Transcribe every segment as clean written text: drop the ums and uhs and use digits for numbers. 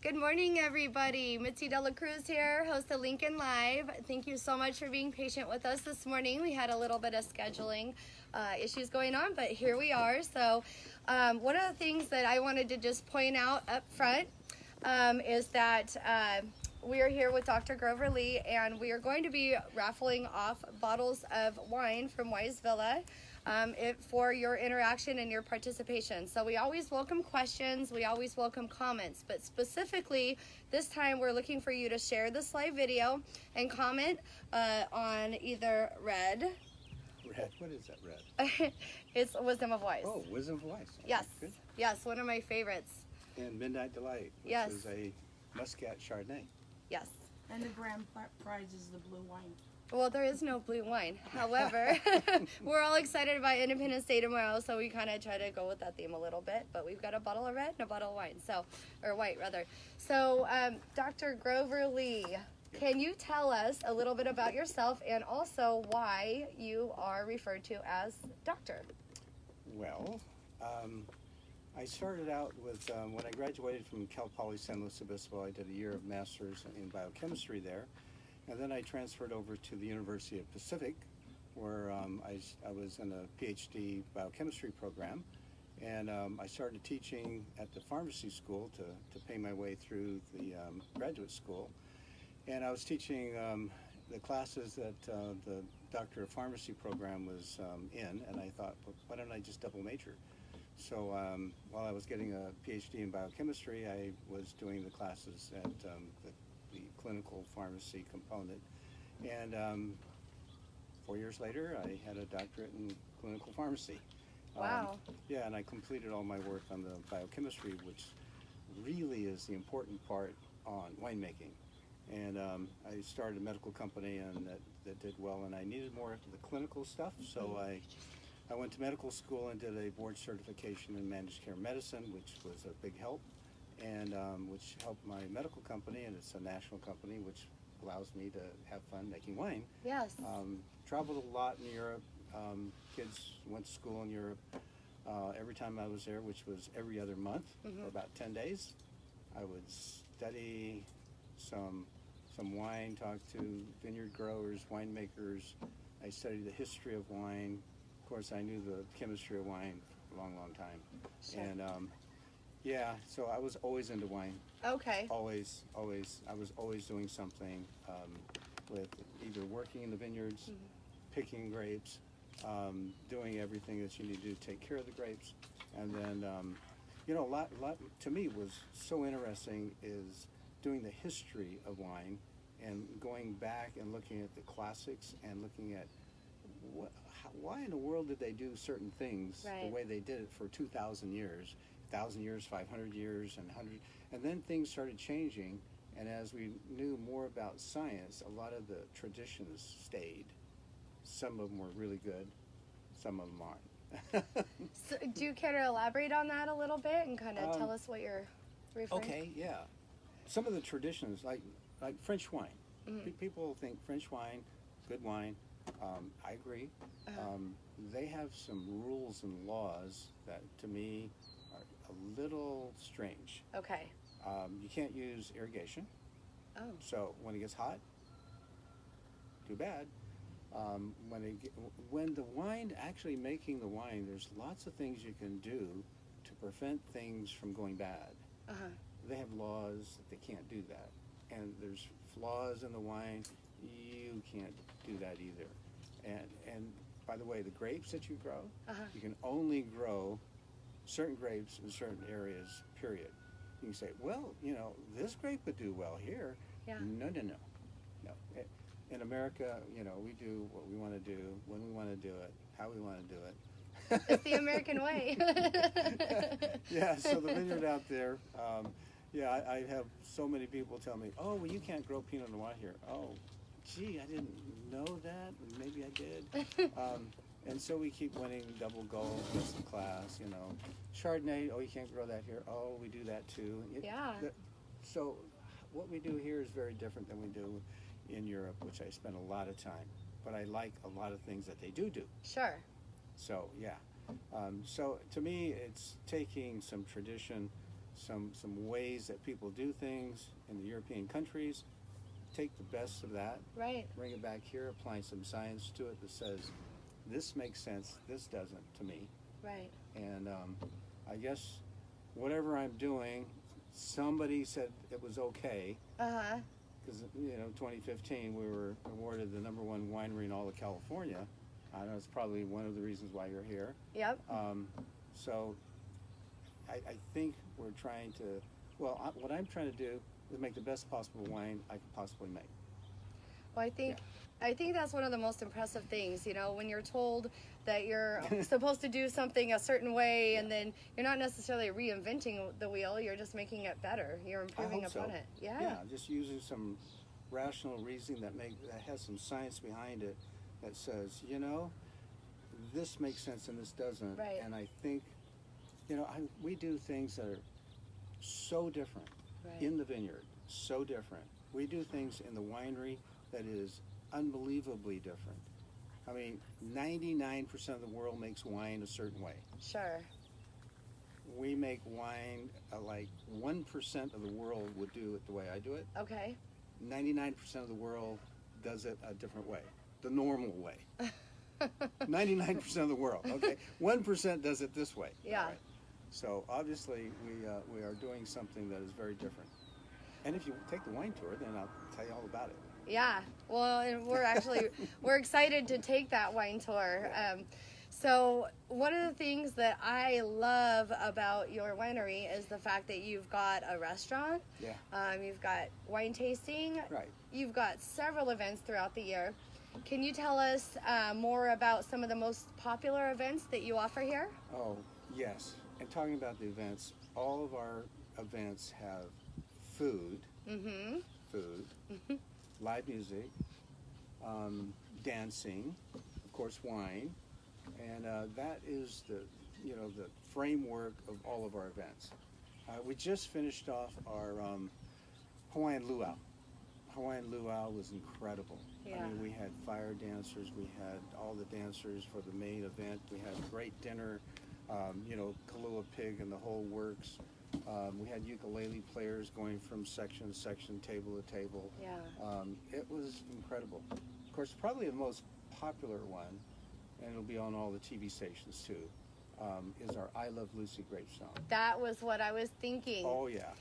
Good morning, everybody. Mitzi Cruz here, host of Lincoln Live. Thank you so much for being patient with us this morning. We had a little bit of scheduling issues going on, but here we are. So one of the things that I wanted to just point out up front is that we are here with Dr. Grover Lee, and we are going to be raffling off bottles of wine from Wise Villa for your interaction and your participation. So we always welcome questions, we always welcome comments, but specifically this time we're looking for you to share this live video and comment on either red. Red? What is that red? It's Wisdom of Wise. Oh, Wisdom of Wise. Okay, Yes, good. yes, one of my favorites. And Midnight Delight, which Yes. is a Muscat Chardonnay. Yes. And the grand prize is the blue wine. Well, there is no blue wine. However, we're all excited about Independence Day tomorrow, so we kind of try to go with that theme a little bit. But we've got a bottle of red and a bottle of wine, or white rather. So, Dr. Grover Lee, can you tell us a little bit about yourself and also why you are referred to as doctor? Well, I started out with, when I graduated from Cal Poly San Luis Obispo, I did a year of master's in biochemistry there. And then I transferred over to the University of Pacific, where I was in a PhD biochemistry program. And I started teaching at the pharmacy school to pay my way through the graduate school. And I was teaching the classes that the Doctor of Pharmacy program was in, and I thought, well, why don't I just double major? So while I was getting a PhD in biochemistry, I was doing the classes at the clinical pharmacy component. And 4 years later, I had a doctorate in clinical pharmacy. Wow. Yeah, and I completed all my work on the biochemistry, which really is the important part on winemaking. And I started a medical company and that did well, and I needed more of the clinical stuff, so I went to medical school and did a board certification in managed care medicine, which was a big help, and which helped my medical company, and it's a national company, which allows me to have fun making wine. Yes. Traveled a lot in Europe. Kids went to school in Europe. Every time I was there, which was every other month for about 10 days, I would study some wine, talk to vineyard growers, winemakers. I studied the history of wine. Of course, I knew the chemistry of wine for a long, long time. Sure. And yeah, so I was always into wine. Okay. Always. I was always doing something with either working in the vineyards, picking grapes, doing everything that you need to do to take care of the grapes. And then, a lot to me was so interesting is doing the history of wine and going back and looking at the classics and looking at why in the world did they do certain things the way they did it for 2,000 years, 1,000 years, 500 years, and 100, and then things started changing. And as we knew more about science, a lot of the traditions stayed. Some of them were really good, some of them aren't. So, do you care to elaborate on that a little bit and kind of tell us what you're referring to? Okay, yeah. Some of the traditions, like French wine. People think French wine, good wine. I agree. They have some rules and laws that, to me, are a little strange. Okay. You can't use irrigation. Oh. So when it gets hot, too bad. When the wine, actually making the wine, there's lots of things you can do to prevent things from going bad. They have laws that they can't do that. And there's flaws in the wine, you can't do that either. And by the way, the grapes that you grow, you can only grow certain grapes in certain areas, period. You can say, well, this grape would do well here. Yeah. No. In America, we do what we want to do, when we want to do it, how we want to do it. It's the American way. Yeah, so the vineyard out there, I have so many people tell me, oh, well, you can't grow Pinot Noir here. Oh, gee, I didn't know that. Maybe I did. And so we keep winning double gold, best in class, Chardonnay, oh, you can't grow that here. Oh, we do that too. So what we do here is very different than we do in Europe, which I spend a lot of time. But I like a lot of things that they do. Sure. So, yeah. So to me, it's taking some tradition some ways that people do things in the European countries, take the best of that, Right. bring it back here, applying some science to it that says, this makes sense, this doesn't to me. Right. And I guess whatever I'm doing, somebody said it was okay. Uh-huh. Because, 2015, we were awarded the #1 winery in all of California. I know it's probably one of the reasons why you're here. Yep. So I think we're trying to, what I'm trying to do is make the best possible wine I could possibly make. Well, I think that's one of the most impressive things, when you're told that you're supposed to do something a certain way, and then you're not necessarily reinventing the wheel, you're just making it better. You're improving upon it. Yeah. Yeah, just using some rational reasoning that has some science behind it that says, this makes sense and this doesn't. Right. And I think, we do things that are so different Right. in the vineyard, so different. We do things in the winery that is unbelievably different. I mean, 99% of the world makes wine a certain way. Sure. We make wine like 1% of the world would do it the way I do it. Okay. 99% of the world does it a different way, the normal way. 99% of the world, okay? 1% does it this way. Yeah. All right. So obviously we are doing something that is very different. And if you take the wine tour, then I'll tell you all about it. Yeah. Well, and we're excited to take that wine tour. So one of the things that I love about your winery is the fact that you've got a restaurant. Yeah. You've got wine tasting. Right. You've got several events throughout the year. Can you tell us more about some of the most popular events that you offer here? Oh, yes. And talking about the events, all of our events have food, live music, dancing, of course, wine, and that is the framework of all of our events. We just finished off our Hawaiian luau. Hawaiian luau was incredible. Yeah. I mean, we had fire dancers, we had all the dancers for the main event, we had a great dinner, Kahlua pig and the whole works. We had ukulele players going from section to section, table to table. Yeah. It was incredible. Of course, probably the most popular one, and it'll be on all the TV stations too, is our I Love Lucy gravestone. That was what I was thinking. Oh yeah,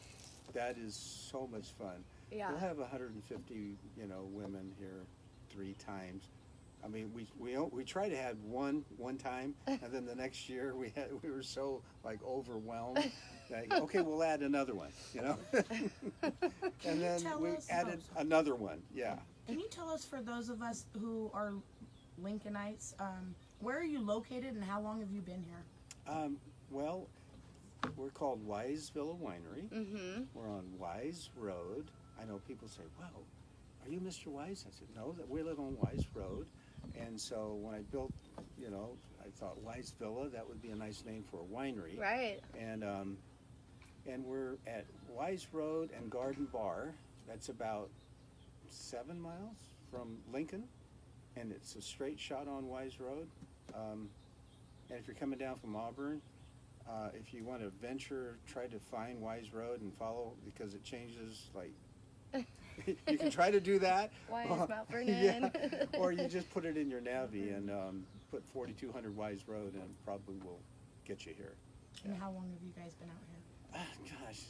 that is so much fun. Yeah. We'll have 150, women here 3 times. I mean, we try to have one time, and then the next year we were so overwhelmed. Okay, we'll add another one, and then we added another one. Yeah. Can you tell us, for those of us who are Lincolnites, where are you located and how long have you been here? Well, we're called Wise Villa Winery. Mm-hmm. We're on Wise Road. I know people say, "Wow, are you Mr. Wise?" I said, "No, that we live on Wise Road." And so when I built, I thought Wise Villa, that would be a nice name for a winery. Right. And we're at Wise Road and Garden Bar. That's about 7 miles from Lincoln, and it's a straight shot on Wise Road. And if you're coming down from Auburn, if you want to venture, try to find Wise Road and follow, because it changes you can try to do that. Wise Mount Vernon. Yeah. Or you just put it in your Navi and put 4200 Wise Road, and it probably will get you here. And how long have you guys been out here? Gosh,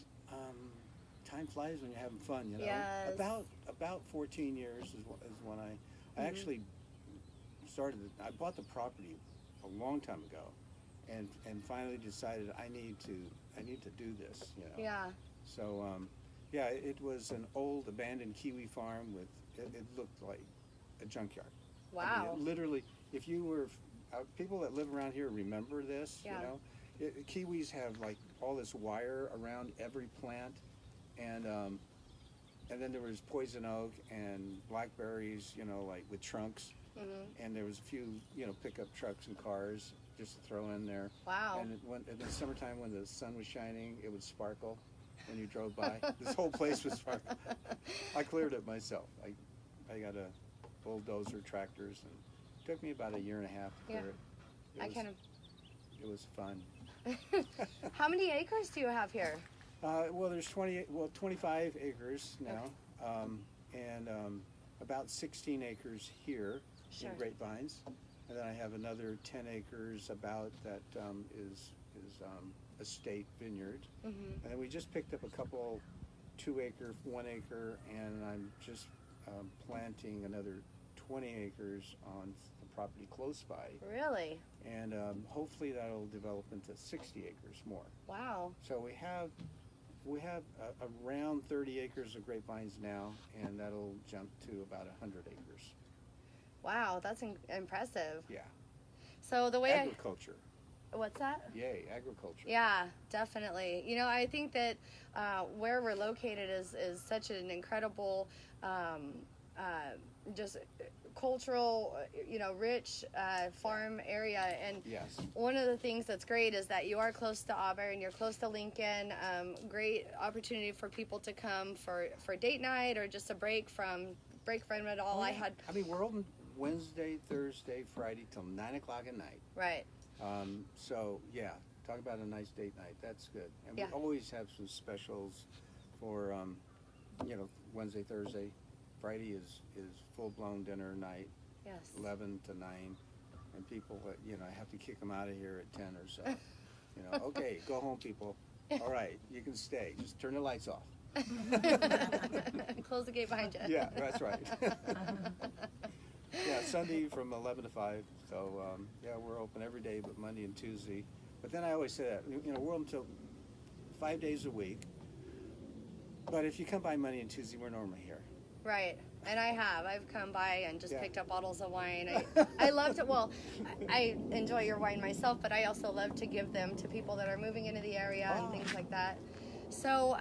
time flies when you're having fun, Yes. About 14 years is when I actually started. I bought the property a long time ago, and finally decided I need to do this. Yeah. So yeah, it was an old abandoned Kiwi farm with it looked like a junkyard. Wow. I mean, literally, if you were people that live around here remember this. Yeah. Kiwis have all this wire around every plant, and then there was poison oak and blackberries, with trunks, and there was a few, pickup trucks and cars just to throw in there. Wow. And in the summertime, when the sun was shining, it would sparkle when you drove by. This whole place was sparkle. I cleared it myself. I got a bulldozer, tractors, and it took me about 1.5 years to clear it. It was fun. How many acres do you have here? Well, there's 25 acres now, and about 16 acres here Sure. in Grapevines, and then I have another 10 acres about that is a state vineyard, and then we just picked up a couple 2 acre, 1 acre, and I'm just planting another 20 acres on the property close by, Really? and hopefully that'll develop into 60 acres more. Wow. So we have around 30 acres of grapevines now, and that'll jump to about 100 acres. Wow, that's impressive. Yeah. So the way Agriculture. what's that? Yay, agriculture. Yeah, definitely. You know, I think that where we're located is such an incredible, just cultural, rich farm area. And Yes. one of the things that's great is that you are close to Auburn, you're close to Lincoln. Great opportunity for people to come for date night or just a break from it all. I mean, we're open Wednesday, Thursday, Friday till 9 o'clock at night. Right. So yeah, talk about a nice date night. That's good. And Yeah. we always have some specials for, Wednesday, Thursday. Friday is full-blown dinner night, Yes. 11 to 9. And people, I have to kick them out of here at 10 or so. Okay, go home, people. All right, you can stay. Just turn the lights off. Close the gate behind you. Yeah, that's right. Yeah, Sunday from 11 to 5. So, we're open every day but Monday and Tuesday. But then I always say that, we're open until 5 days a week. But if you come by Monday and Tuesday, we're normally here. Right. And I've come by and just Yeah. picked up bottles of wine. I love to, I enjoy your wine myself, but I also love to give them to people that are moving into the area and things like that. So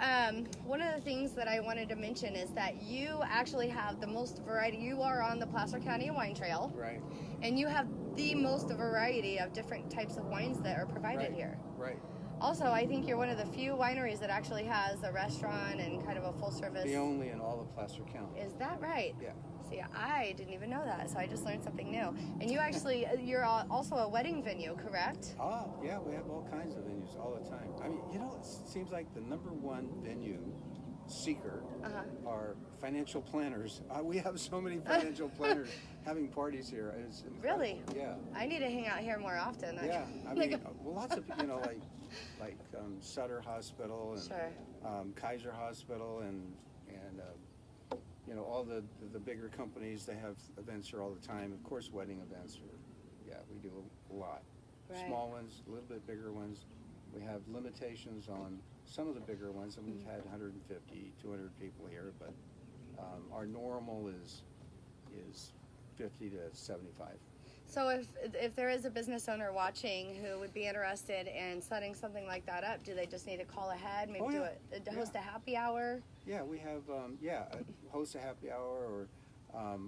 one of the things that I wanted to mention is that you actually have the most variety. You are on the Placer County Wine Trail. Right. And you have the most variety of different types of wines that are provided here. Right. Also, I think you're one of the few wineries that actually has a restaurant and kind of a full service. The only in all of Placer County. Is that right? Yeah. See, I didn't even know that, so I just learned something new. And you're also a wedding venue, correct? Oh, yeah, we have all kinds of venues all the time. I mean, it seems like the number one venue seeker are financial planners. We have so many financial planners having parties here. It's incredible. Really? Yeah. I need to hang out here more often. Yeah, I mean, lots of, like Sutter Hospital and Sure. Kaiser Hospital and all the bigger companies, they have events here all the time. Of course, wedding events we do a lot. Right. Small ones, a little bit bigger ones. We have limitations on some of the bigger ones, and we've had 150, 200 people here, but our normal is 50 to 75. So if there is a business owner watching who would be interested in setting something like that up, do they just need to call ahead, maybe host a happy hour? Yeah, we have host a happy hour, or a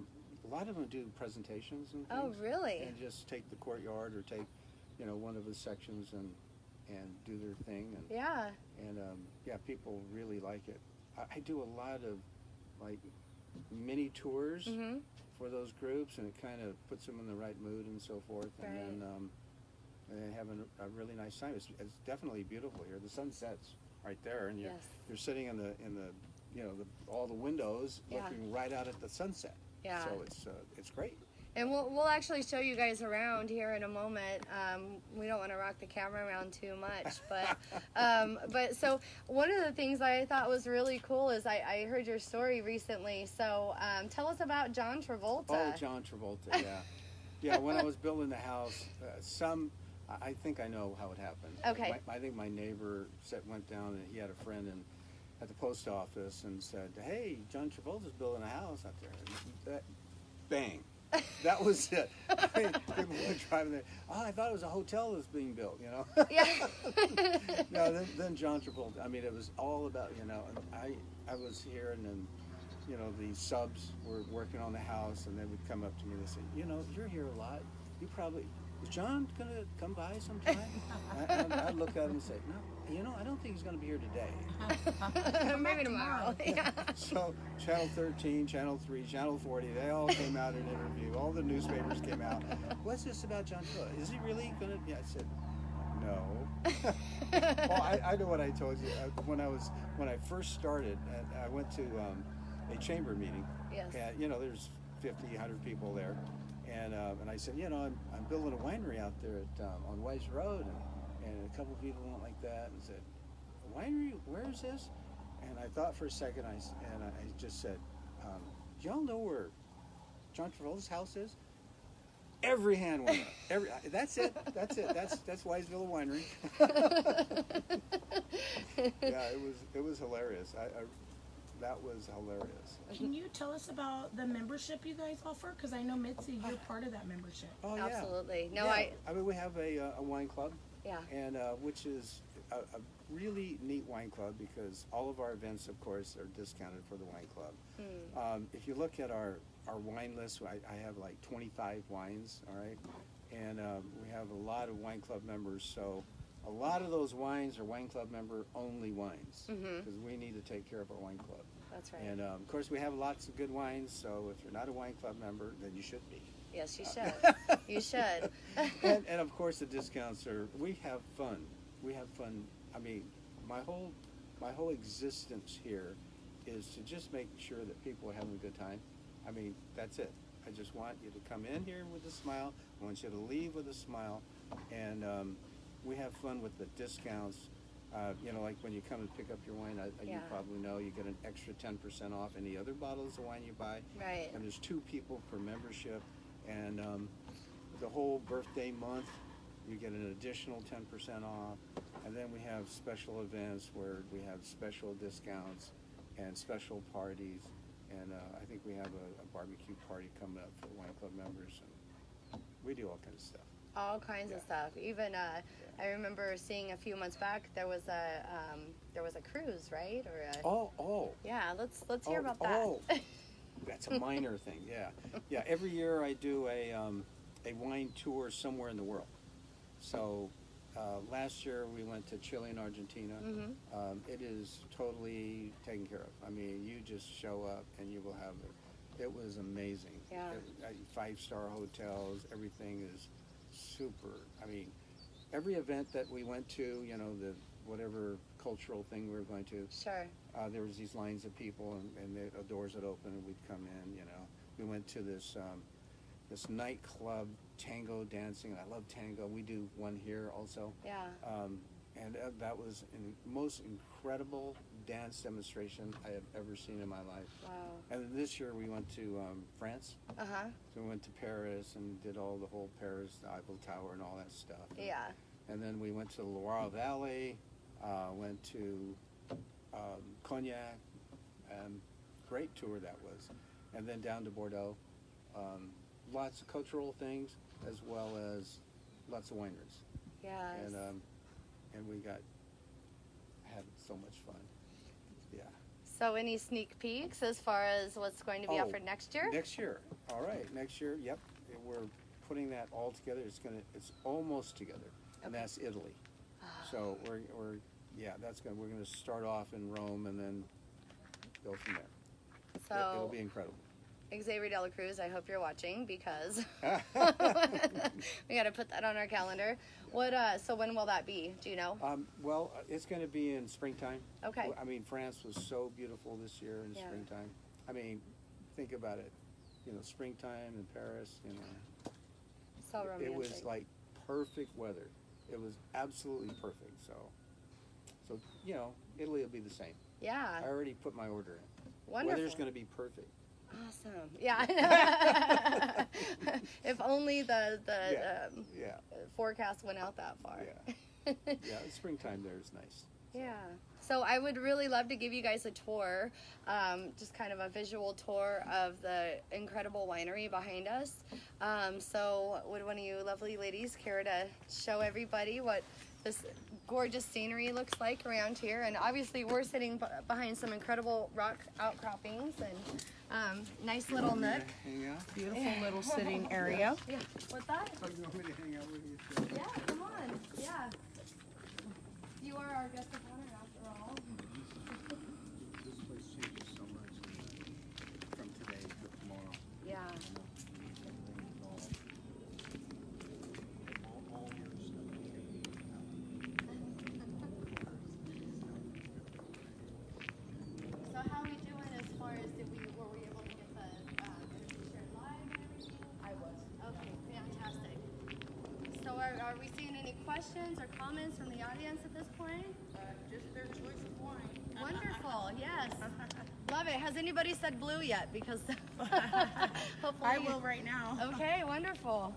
lot of them do presentations and things. Oh, really? And just take the courtyard or take one of the sections and do their thing. And, Yeah. And people really like it. I do a lot of like mini tours for those groups, and it kind of puts them in the right mood and so forth. Right. And then and having a really nice time. It's definitely beautiful here. The sun sets right there, and you're sitting in the all the windows looking right out at the sunset. Yeah. So it's great. And we'll actually show you guys around here in a moment. We don't want to rock the camera around too much, but so one of the things I thought was really cool is I heard your story recently. So tell us about John Travolta. Oh, John Travolta, yeah. Yeah, when I was building the house, I think I know how it happened. Okay. I think my neighbor went down, and he had a friend at the post office and said, "Hey, John Travolta's building a house out there." And bang. That was it. People were driving there. Oh, I thought it was a hotel that was being built, Yeah. No, then John Travolta. I mean, it was all about, and I was here, and then, the subs were working on the house, and they would come up to me and say, "You're here a lot. You probably, is John going to come by sometime?" I'd look at him and say, "No, I don't think he's going to be here today." Maybe tomorrow. Yeah. So Channel 13, Channel 3, Channel 40, they all came out and interviewed. All the newspapers came out. What's this about John Travolta? Is he really going to? Yeah, I said, no. Well, I know what I told you. When I first started, I went to a chamber meeting. Yes. And there's 50, 100 people there, and I said, I'm building a winery out there on Wise Road, and a couple of people went like that and said, a winery? Where is this? And I thought for a second, I just said, do y'all know where John Travolta's house is? Every hand went up. That's it. That's Wiseville Winery. Yeah, it was hilarious. That was hilarious. Can you tell us about the membership you guys offer? Because I know, Mitzi, you're part of that membership. Oh, yeah. Absolutely. No, yeah. I mean, we have a wine club. Yeah. And which is a really neat wine club because all of our events, of course, are discounted for the wine club. If you look at our wine list, I have like 25 wines, all right? And we have a lot of wine club members, so a lot of those wines are wine club member only wines because we need to take care of our wine club. That's right. And of course, we have lots of good wines, so if you're not a wine club member, then you should be. Yes, you should. You should. and of course, the discounts are. We have fun. We have fun. I mean, my whole existence here is to just make sure that people are having a good time. I mean, that's it. I just want you to come in here with a smile. I want you to leave with a smile, and we have fun with the discounts. Like when you come and pick up your wine, you probably know you get an extra 10% off any other bottles of wine you buy. Right. And there's 2 people per membership, and the whole birthday month, you get an additional 10% off. And then we have special events where we have special discounts and special parties. And I think we have a barbecue party coming up for wine club members, and we do all kinds of stuff. All kinds of stuff. Even I remember seeing a few months back there was a cruise, right? Or yeah. Let's hear about that. Oh, that's a minor thing. Yeah. Every year I do a wine tour somewhere in the world. So last year we went to Chile and Argentina. It is totally taken care of. I mean, you just show up and you will have it. It was amazing. Yeah. 5-star hotels. Everything is super. I mean, every event that we went to, the whatever cultural thing we were going to. Sure. There was these lines of people, and the doors would open, and we'd come in. We went to this nightclub tango dancing. I love tango. We do one here also. Yeah. And that was the most incredible dance demonstration I have ever seen in my life. Wow. And then this year we went to France. So we went to Paris and did all the whole Paris, the Eiffel Tower and all that stuff. Yeah. And then we went to the Loire Valley, went to Cognac, great tour that was. And then down to Bordeaux. Lots of cultural things as well as lots of wineries. Yes. And we had so much fun. Yeah. So any sneak peeks as far as what's going to be offered next year? Next year. All right. Next year. Yep. We're putting that all together. It's almost together, and that's Italy. So we're gonna start off in Rome and then go from there. So it'll be incredible. Xavier de la Cruz, I hope you're watching because we got to put that on our calendar. So when will that be? Do you know? Well, it's going to be in springtime. Okay. I mean, France was so beautiful this year in springtime. I mean, think about it. Springtime in Paris. So romantic. It was like perfect weather. It was absolutely perfect. So Italy will be the same. Yeah. I already put my order in. Wonderful. Weather's going to be perfect. Awesome. Yeah. If only the forecast went out that far. Yeah. Springtime there is nice. Yeah. So I would really love to give you guys a tour, just kind of a visual tour of the incredible winery behind us. So would one of you lovely ladies care to show everybody what this gorgeous scenery looks like around here? And obviously we're sitting behind some incredible rock outcroppings and nice little nook. Hang out? Beautiful little sitting area. Yeah. What's that? Oh, you want me to hang out with you? Yeah, come on. Yeah. You are our guest of honor after all. This place changes so much from today to tomorrow. Yeah. All your stuff. love it. Has anybody said blue yet? Because hopefully I will right now. Okay, wonderful.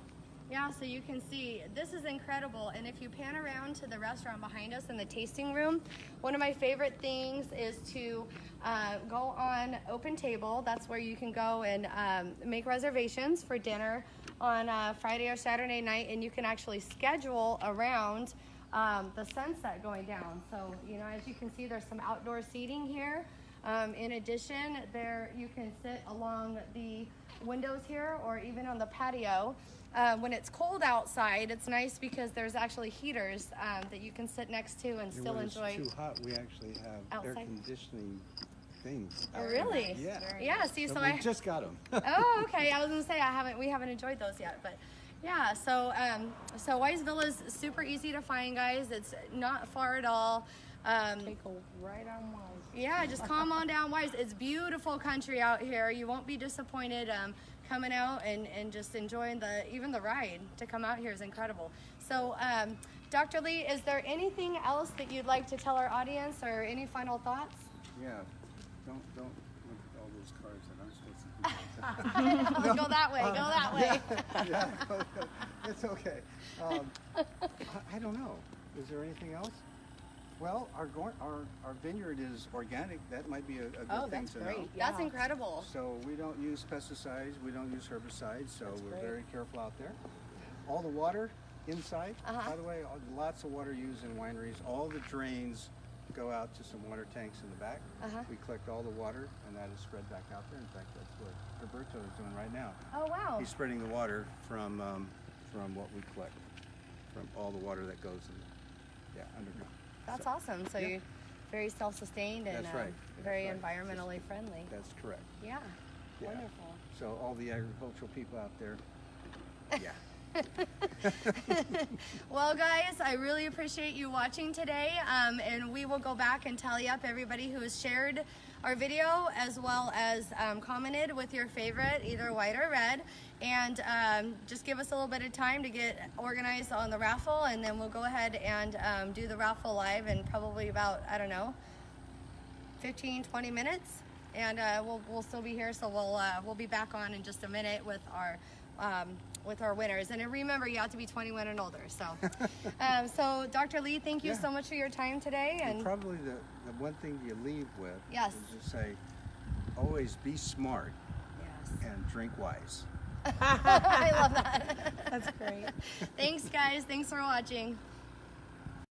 Yeah, so you can see this is incredible. And if you pan around to the restaurant behind us in the tasting room, one of my favorite things is to go on Open Table. That's where you can go and make reservations for dinner on Friday or Saturday night, and you can actually schedule around the sunset going down. So, you know, as you can see, there's some outdoor seating here. In addition, there you can sit along the windows here or even on the patio. When it's cold outside, it's nice because there's actually heaters that you can sit next to and still enjoy. When it's too hot, we actually have air Outside. conditioning things. Oh, really? Yeah. Yeah. See, so we I just got them. Oh, okay. I was gonna say we haven't enjoyed those yet, but yeah. So so Wise Villa is super easy to find, guys. It's not far at all. Take a right on Wise. Yeah, just come on down Wise. It's beautiful country out here. You won't be disappointed coming out and just enjoying even the ride to come out here is incredible. So Dr. Lee, is there anything else that you'd like to tell our audience or any final thoughts? Yeah. Don't look at all those cars that I'm supposed to be. Go that way, go that way. Yeah, it's okay. I don't know. Is there anything else? Well, our vineyard is organic. That might be a good thing to know. That's incredible. So we don't use pesticides. We don't use herbicides. So we're very careful out there. All the water inside, by the way, lots of water used in wineries. All the drains go out to some water tanks in the back. We collect all the water, and that is spread back out there. In fact, that's what Roberto is doing right now. Oh, wow. He's spreading the water from what we collect, from all the water that goes in, underground. That's awesome. So you're very self-sustained and That's right. very environmentally friendly. That's correct. Yeah. Yeah. Wonderful. So all the agricultural people out there, yeah. Well, guys, I really appreciate you watching today, and we will go back and tally up everybody who has shared our video as well as commented with your favorite, either white or red, and just give us a little bit of time to get organized on the raffle, and then we'll go ahead and do the raffle live in probably about, I don't know, 15-20 minutes, and we'll still be here, so we'll be back on in just a minute with our winners. And remember, you have to be 21 and older. So, so Dr. Lee, thank you so much for your time today. And probably the one thing you leave with Yes. is to say, always be smart Yes. and drink wise. I love that. That's great. Thanks, guys. Thanks for watching.